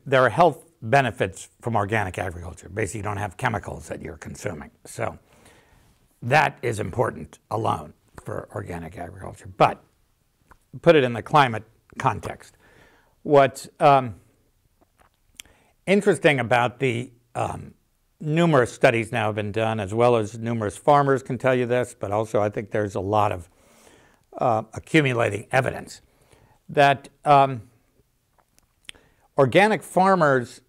there are health benefits from organic agriculture. Basically, you don't have chemicals that you're consuming. So that is important alone for organic agriculture. But put it in the climate context. What's interesting about the numerous studies now have been done, as well as numerous farmers can tell you this, but also I think there's a lot of accumulating evidence that organic farmers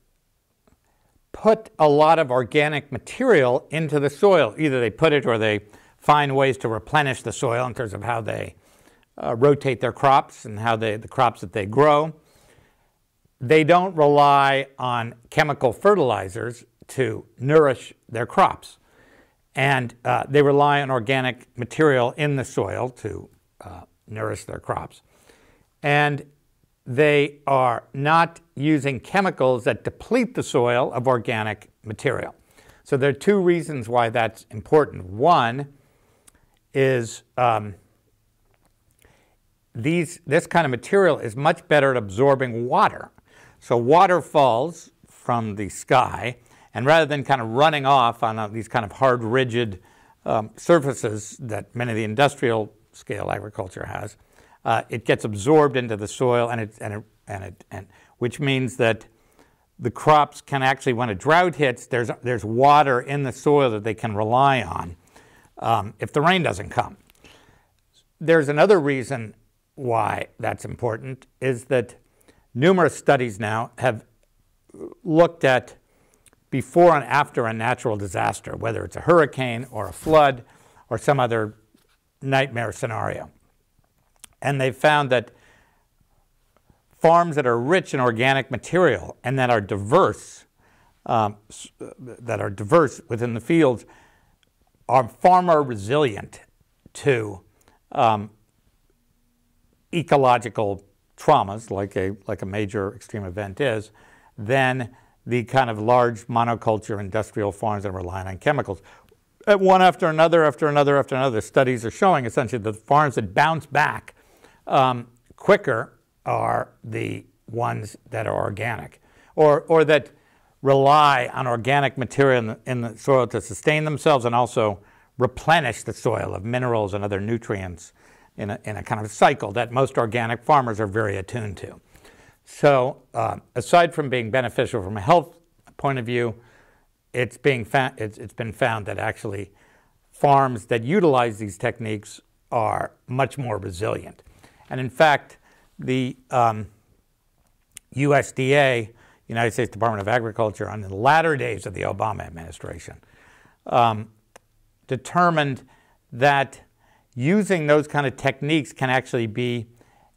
put a lot of organic material into the soil. Either they put it or they find ways to replenish the soil in terms of how they rotate their crops and how the crops that they grow. They don't rely on chemical fertilizers to nourish their crops. And they rely on organic material in the soil to nourish their crops. And they are not using chemicals that deplete the soil of organic material. So there are two reasons why that's important. One is this kind of material is much better at absorbing water. So water falls from the sky, and rather than kind of running off on these kind of hard, rigid surfaces that many of the industrial scale agriculture has, it gets absorbed into the soil, and which means that the crops can actually, when a drought hits, there's water in the soil that they can rely on if the rain doesn't come. There's another reason why that's important, is that numerous studies now have looked at before and after a natural disaster, whether it's a hurricane or a flood or some other nightmare scenario. And they've found that farms that are rich in organic material and that are diverse within the fields are far more resilient to ecological traumas, like a major extreme event is, than the kind of large monoculture industrial farms that rely on chemicals. One after another, studies are showing essentially the farms that bounce back quicker are the ones that are organic, or that rely on organic material in the soil to sustain themselves and also replenish the soil of minerals and other nutrients in a kind of cycle that most organic farmers are very attuned to. So aside from being beneficial from a health point of view, it's been found that actually farms that utilize these techniques are much more resilient. And in fact, the USDA, United States Department of Agriculture, on the latter days of the Obama administration, determined that using those kind of techniques can actually be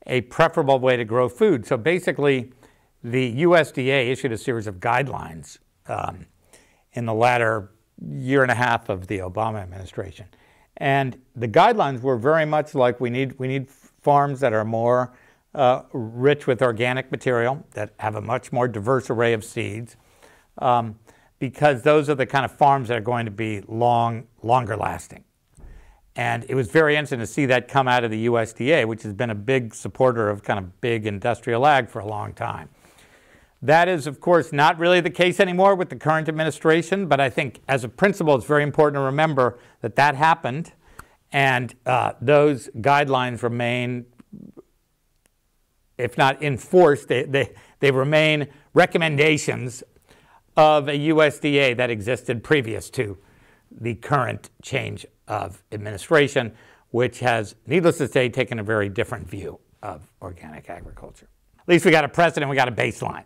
a preferable way to grow food. So basically, the USDA issued a series of guidelines in the latter year and a half of the Obama administration. And the guidelines were very much like we need farms that are more rich with organic material, that have a much more diverse array of seeds, because those are the kind of farms that are going to be longer lasting. And it was very interesting to see that come out of the USDA, which has been a big supporter of kind of big industrial ag for a long time. That is, of course, not really the case anymore with the current administration, but I think as a principle, it's very important to remember that that happened, and those guidelines remain, if not enforced, they remain recommendations of a USDA that existed previous to the current change of administration, which has, needless to say, taken a very different view of organic agriculture. At least we got a precedent, we got a baseline.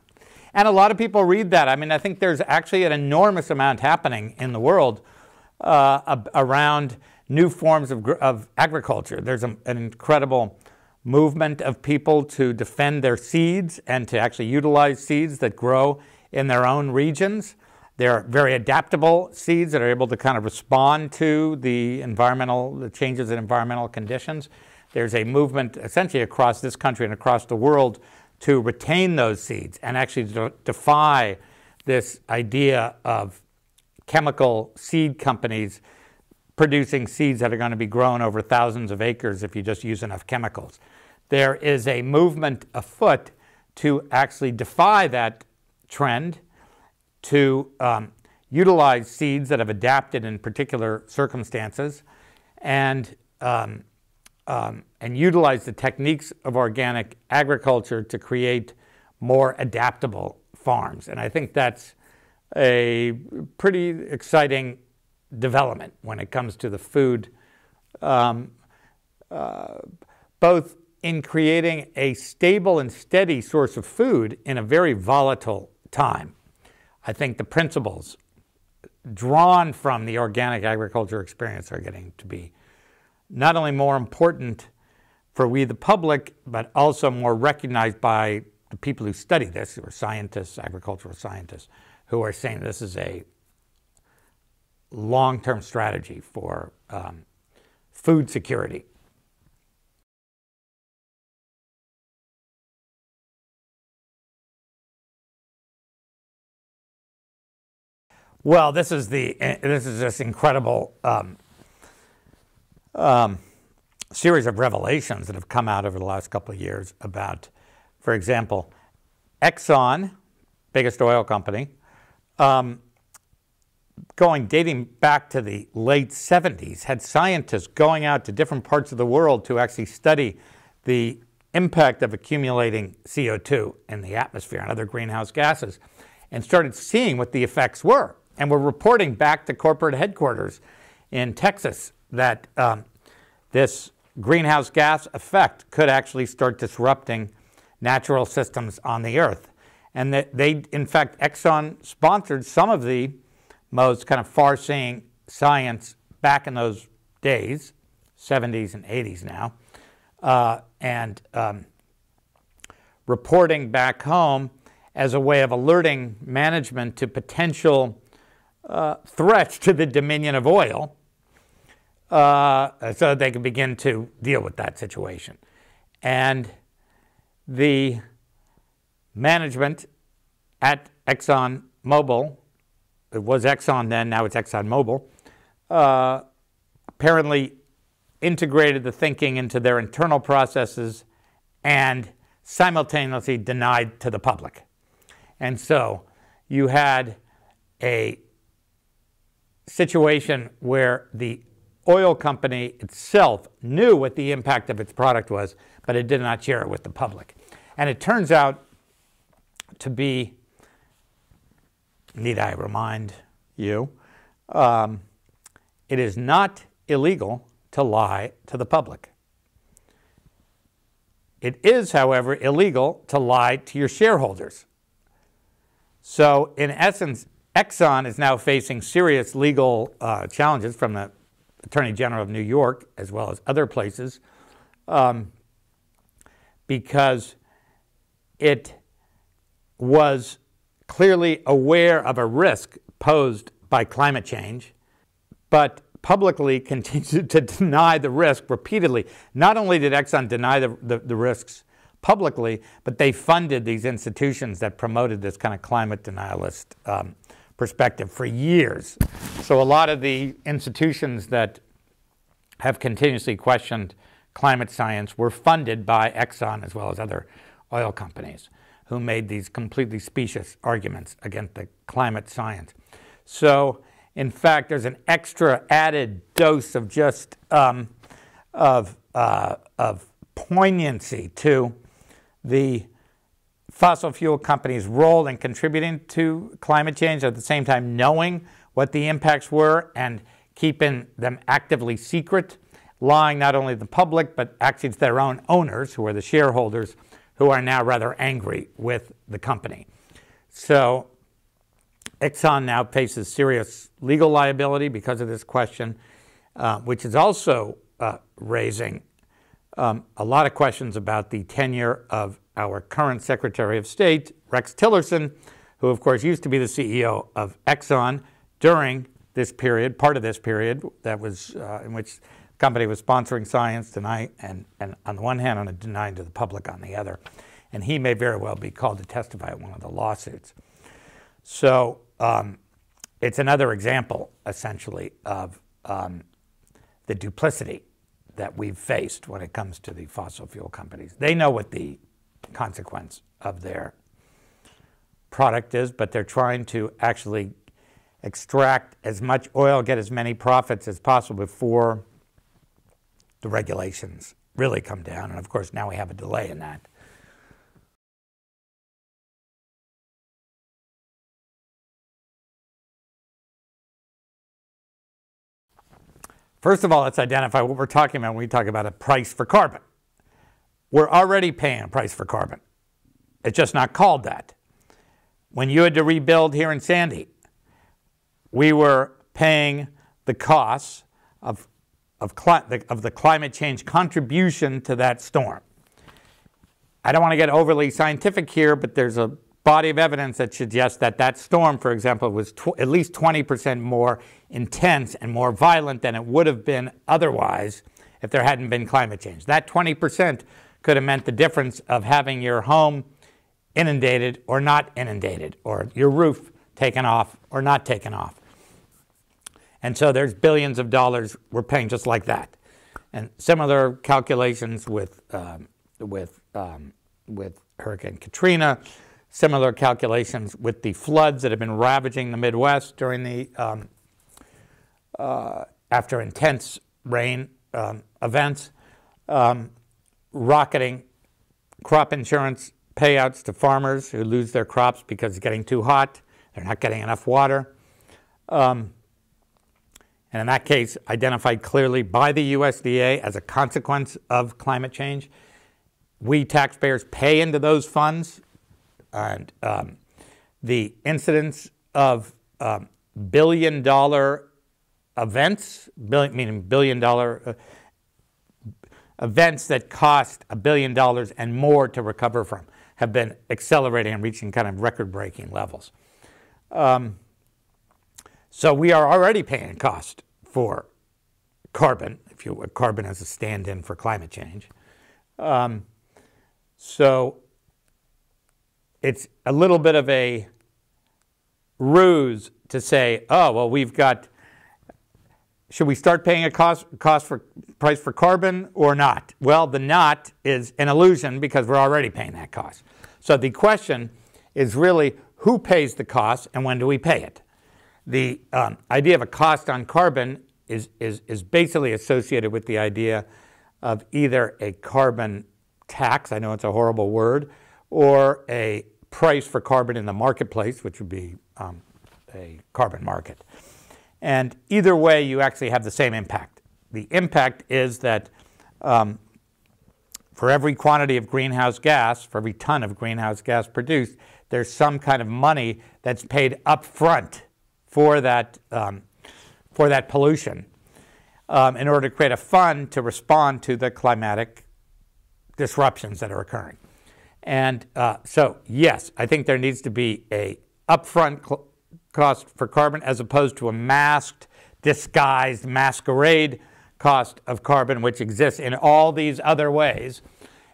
And a lot of people read that. I mean, I think there's actually an enormous amount happening in the world around new forms of agriculture. There's an incredible movement of people to defend their seeds and to actually utilize seeds that grow in their own regions. They're very adaptable seeds that are able to kind of respond to the changes in environmental conditions. There's a movement essentially across this country and across the world to retain those seeds and actually defy this idea of chemical seed companies producing seeds that are going to be grown over thousands of acres if you just use enough chemicals. There is a movement afoot to actually defy that trend to utilize seeds that have adapted in particular circumstances and utilize the techniques of organic agriculture to create more adaptable farms. And I think that's a pretty exciting development when it comes to the food, both in creating a stable and steady source of food in a very volatile time. I think the principles drawn from the organic agriculture experience are getting to be not only more important for we the public, but also more recognized by the people who study this, who are scientists, agricultural scientists, who are saying this is a long-term strategy for food security. Well, this is this incredible series of revelations that have come out over the last couple of years about, for example, Exxon, biggest oil company, dating back to the late 70s, had scientists going out to different parts of the world to actually study the impact of accumulating CO2 in the atmosphere and other greenhouse gases, and started seeing what the effects were. And we're reporting back to corporate headquarters in Texas that this greenhouse gas effect could actually start disrupting natural systems on the earth. And that they, in fact, Exxon sponsored some of the most kind of far-seeing science back in those days, 70s and 80s now, and reporting back home as a way of alerting management to potential threats to the dominion of oil, so that they could begin to deal with that situation. And the management at Exxon Mobil, it was Exxon then, now it's Exxon Mobil, apparently integrated the thinking into their internal processes and simultaneously denied to the public. And so you had a situation where the oil company itself knew what the impact of its product was, but it did not share it with the public. And it turns out to be, need I remind you, it is not illegal to lie to the public. It is, however, illegal to lie to your shareholders. So, in essence, Exxon is now facing serious legal challenges from the Attorney General of New York, as well as other places, because it was clearly aware of a risk posed by climate change, but publicly continued to deny the risk repeatedly. Not only did Exxon deny the risks publicly, but they funded these institutions that promoted this kind of climate denialist perspective for years. So a lot of the institutions that have continuously questioned climate science were funded by Exxon as well as other oil companies who made these completely specious arguments against the climate science. So, in fact, there's an extra added dose of just of poignancy to the fossil fuel companies' role in contributing to climate change, at the same time knowing what the impacts were and keeping them actively secret, lying not only to the public, but actually to their own owners, who are the shareholders, who are now rather angry with the company. So Exxon now faces serious legal liability because of this question, which is also raising a lot of questions about the tenure of our current Secretary of State, Rex Tillerson, who of course used to be the CEO of Exxon during this period, part of this period that was in which the company was sponsoring science tonight, and on the one hand, on a denying to the public on the other. And he may very well be called to testify at one of the lawsuits. So it's another example, essentially, of the duplicity that we've faced when it comes to the fossil fuel companies. They know what the consequence of their product is, but they're trying to actually extract as much oil, get as many profits as possible before the regulations really come down. And of course, now we have a delay in that. First of all, let's identify what we're talking about when we talk about a price for carbon. We're already paying a price for carbon. It's just not called that. When you had to rebuild here in Sandy, we were paying the costs of the climate change contribution to that storm. I don't want to get overly scientific here, but there's a body of evidence that suggests that that storm, for example, was at least 20% more intense and more violent than it would have been otherwise if there hadn't been climate change. That 20% could have meant the difference of having your home inundated or not inundated, or your roof taken off or not taken off. And so there's billions of dollars we're paying just like that. And similar calculations with Hurricane Katrina, similar calculations with the floods that have been ravaging the Midwest during the after intense rain events, rocketing crop insurance payouts to farmers who lose their crops because it's getting too hot, they're not getting enough water. And in that case, identified clearly by the USDA as a consequence of climate change. We taxpayers pay into those funds, and the incidence of billion-dollar events, meaning billion-dollar events that cost $1 billion and more to recover from, have been accelerating and reaching kind of record-breaking levels. So we are already paying cost for carbon, carbon as a stand-in for climate change. So it's a little bit of a ruse to say, oh, well, should we start paying a price for carbon or not? Well, the not is an illusion because we're already paying that cost. So the question is really who pays the cost and when do we pay it? The idea of a cost on carbon is basically associated with the idea of either a carbon tax, I know it's a horrible word, or a price for carbon in the marketplace, which would be a carbon market. And either way, you actually have the same impact. The impact is that for every quantity of greenhouse gas, for every ton of greenhouse gas produced, there's some kind of money that's paid up front for that pollution in order to create a fund to respond to the climatic disruptions that are occurring. And so, yes, I think there needs to be a upfront cost for carbon as opposed to a masked, disguised, masquerade cost of carbon, which exists in all these other ways.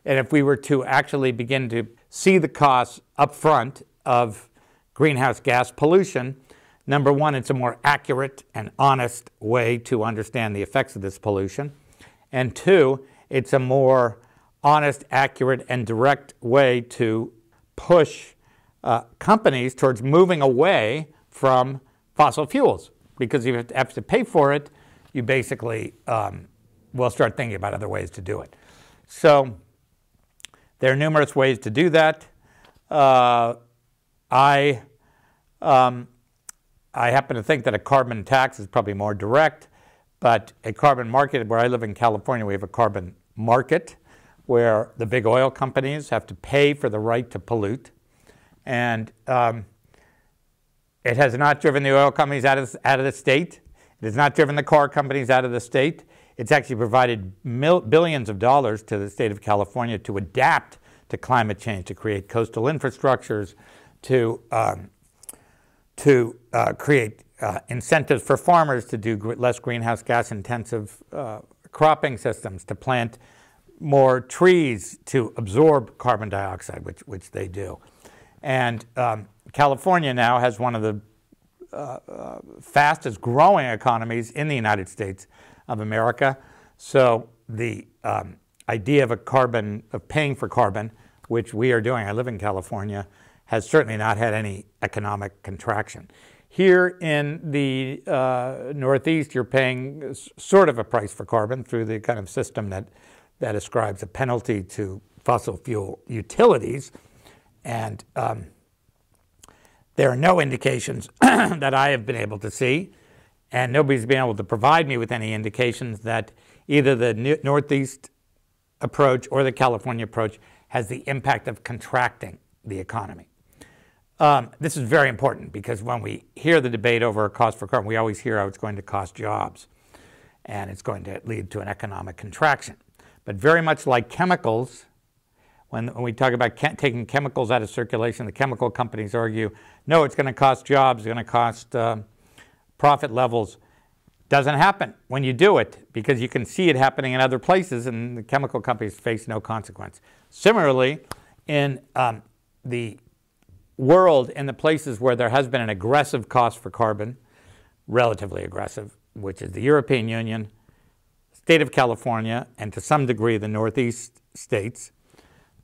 And if we were to actually begin to see the costs upfront of greenhouse gas pollution, number one, it's a more accurate and honest way to understand the effects of this pollution. And two, it's a more honest, accurate, and direct way to push companies towards moving away from fossil fuels. Because if you have to pay for it, you basically will start thinking about other ways to do it. So there are numerous ways to do that. I happen to think that a carbon tax is probably more direct, but a carbon market, where I live in California, we have a carbon market where the big oil companies have to pay for the right to pollute. And it has not driven the oil companies out of the state. It has not driven the car companies out of the state. It's actually provided billions of dollars to the state of California to adapt to climate change, to create coastal infrastructures, to create incentives for farmers to do less greenhouse gas intensive cropping systems, to plant more trees to absorb carbon dioxide, which they do. And California now has one of the fastest growing economies in the United States of America. So the idea of paying for carbon, which we are doing, I live in California, has certainly not had any economic contraction. Here in the Northeast, you're paying sort of a price for carbon through the kind of system that ascribes a penalty to fossil fuel utilities. And there are no indications that I have been able to see, and nobody's been able to provide me with any indications that either the Northeast approach or the California approach has the impact of contracting the economy. This is very important because when we hear the debate over a cost for carbon, we always hear how it's going to cost jobs and it's going to lead to an economic contraction. But very much like chemicals, when we talk about taking chemicals out of circulation, the chemical companies argue, no, it's going to cost jobs, it's going to cost profit levels. Doesn't happen when you do it because you can see it happening in other places and the chemical companies face no consequence. Similarly, in the world, in the places where there has been an aggressive cost for carbon, relatively aggressive, which is the European Union, state of California, and to some degree the Northeast states,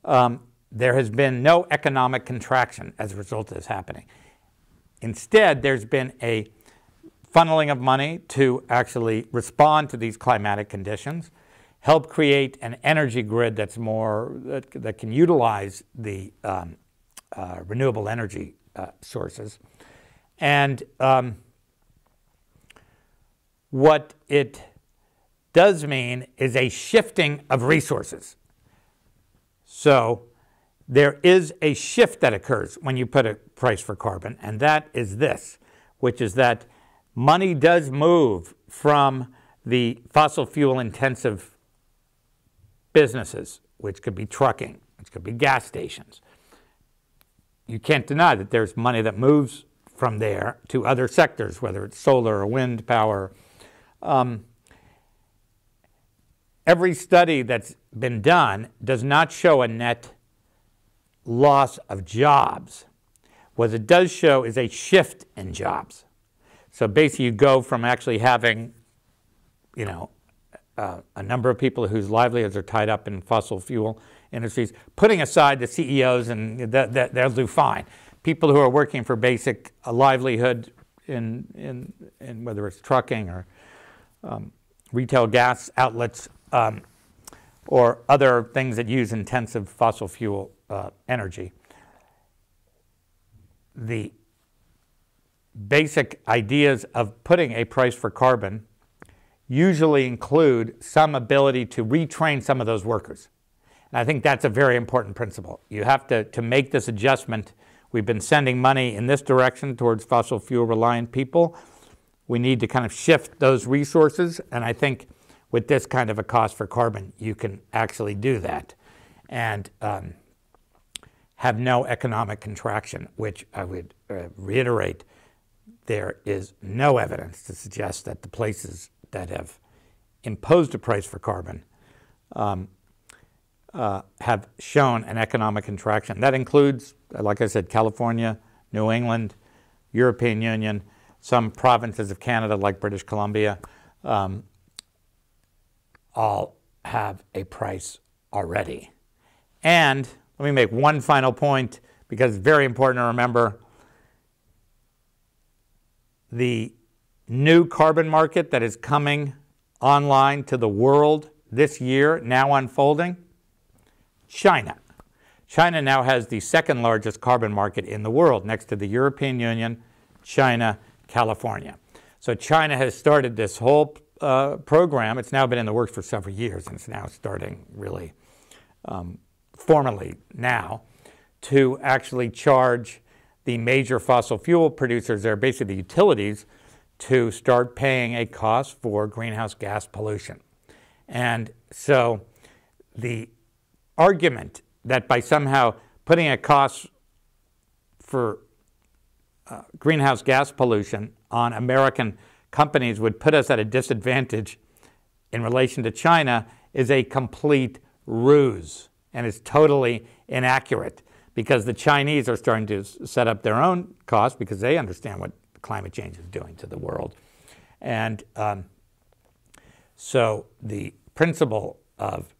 there has been no economic contraction as a result of this happening. Instead, there's been a funneling of money to actually respond to these climatic conditions, help create an energy grid that's more, that can utilize the renewable energy sources. And what it does mean is a shifting of resources. So there is a shift that occurs when you put a price for carbon, and that is this, which is that money does move from the fossil fuel intensive businesses, which could be trucking, which could be gas stations. You can't deny that there's money that moves from there to other sectors, whether it's solar or wind power. Every study that's been done does not show a net loss of jobs. What it does show is a shift in jobs. So basically you go from actually having, a number of people whose livelihoods are tied up in fossil fuel industries, putting aside the CEOs and they'll do fine. People who are working for basic livelihood in whether it's trucking or retail gas outlets or other things that use intensive fossil fuel energy. The basic ideas of putting a price for carbon usually include some ability to retrain some of those workers. And I think that's a very important principle. You have to make this adjustment. We've been sending money in this direction towards fossil fuel reliant people. We need to kind of shift those resources, and I think with this kind of a cost for carbon, you can actually do that and have no economic contraction, which I would reiterate, there is no evidence to suggest that the places that have imposed a price for carbon have shown an economic contraction. That includes, like I said, California, New England, European Union, some provinces of Canada like British Columbia, all have a price already. And let me make one final point because it's very important to remember the new carbon market that is coming online to the world this year, now unfolding, China. China now has the second largest carbon market in the world, next to the European Union, China, California. So China has started this whole program. It's now been in the works for several years, and it's now starting really formally now to actually charge the major fossil fuel producers, they're basically the utilities, to start paying a cost for greenhouse gas pollution. And so the argument that by somehow putting a cost for greenhouse gas pollution on American companies would put us at a disadvantage in relation to China is a complete ruse and is totally inaccurate because the Chinese are starting to set up their own costs because they understand what climate change is doing to the world. And so the principle of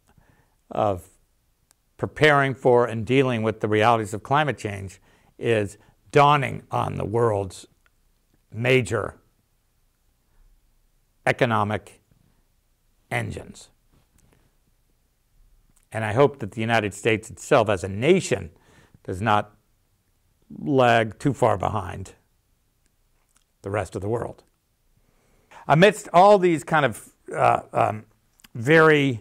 preparing for and dealing with the realities of climate change is dawning on the world's major economic engines. And I hope that the United States itself as a nation does not lag too far behind the rest of the world. Amidst all these kind of very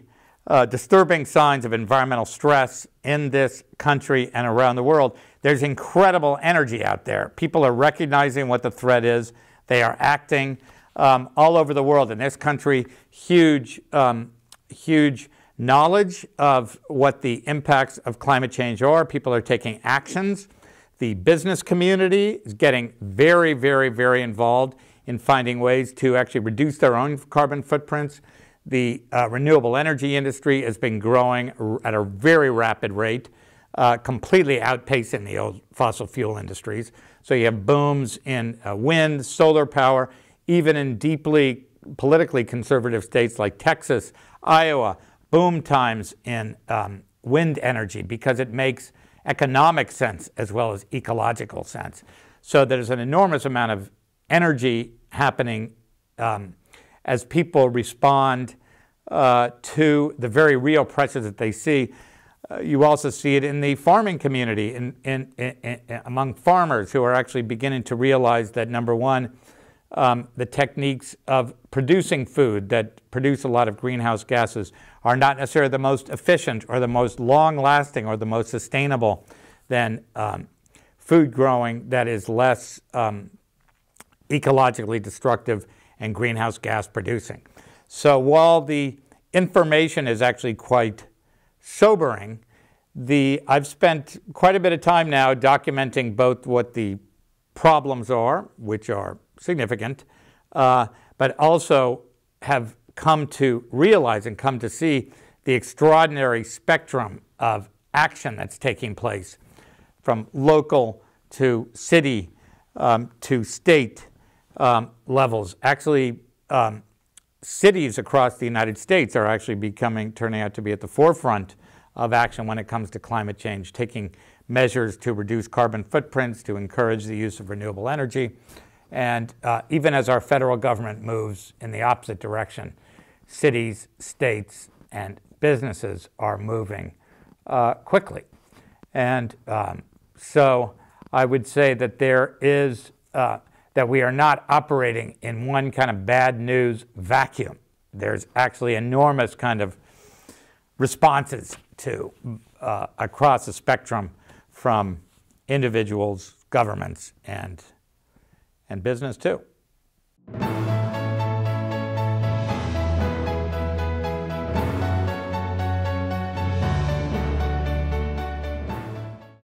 disturbing signs of environmental stress in this country and around the world, there's incredible energy out there. People are recognizing what the threat is. They are acting all over the world. In this country, huge knowledge of what the impacts of climate change are. People are taking actions. The business community is getting very, very, very involved in finding ways to actually reduce their own carbon footprints. The renewable energy industry has been growing at a very rapid rate, completely outpacing the old fossil fuel industries. So you have booms in wind, solar power, even in deeply politically conservative states like Texas, Iowa, boom times in wind energy because it makes economic sense as well as ecological sense. So there's an enormous amount of energy happening as people respond to the very real pressures that they see. You also see it in the farming community, among farmers who are actually beginning to realize that, number one, the techniques of producing food that produce a lot of greenhouse gases are not necessarily the most efficient or the most long-lasting or the most sustainable than food growing that is less ecologically destructive and greenhouse gas producing. So while the information is actually quite sobering, I've spent quite a bit of time now documenting both what the problems are, which are significant, but also have come to realize and come to see the extraordinary spectrum of action that's taking place from local to city to state levels. Actually, cities across the United States are actually turning out to be at the forefront of action when it comes to climate change, taking measures to reduce carbon footprints, to encourage the use of renewable energy. And even as our federal government moves in the opposite direction, cities, states, and businesses are moving quickly. And so I would say that that we are not operating in one kind of bad news vacuum. There's actually enormous kind of responses to across the spectrum from individuals, governments, and business too.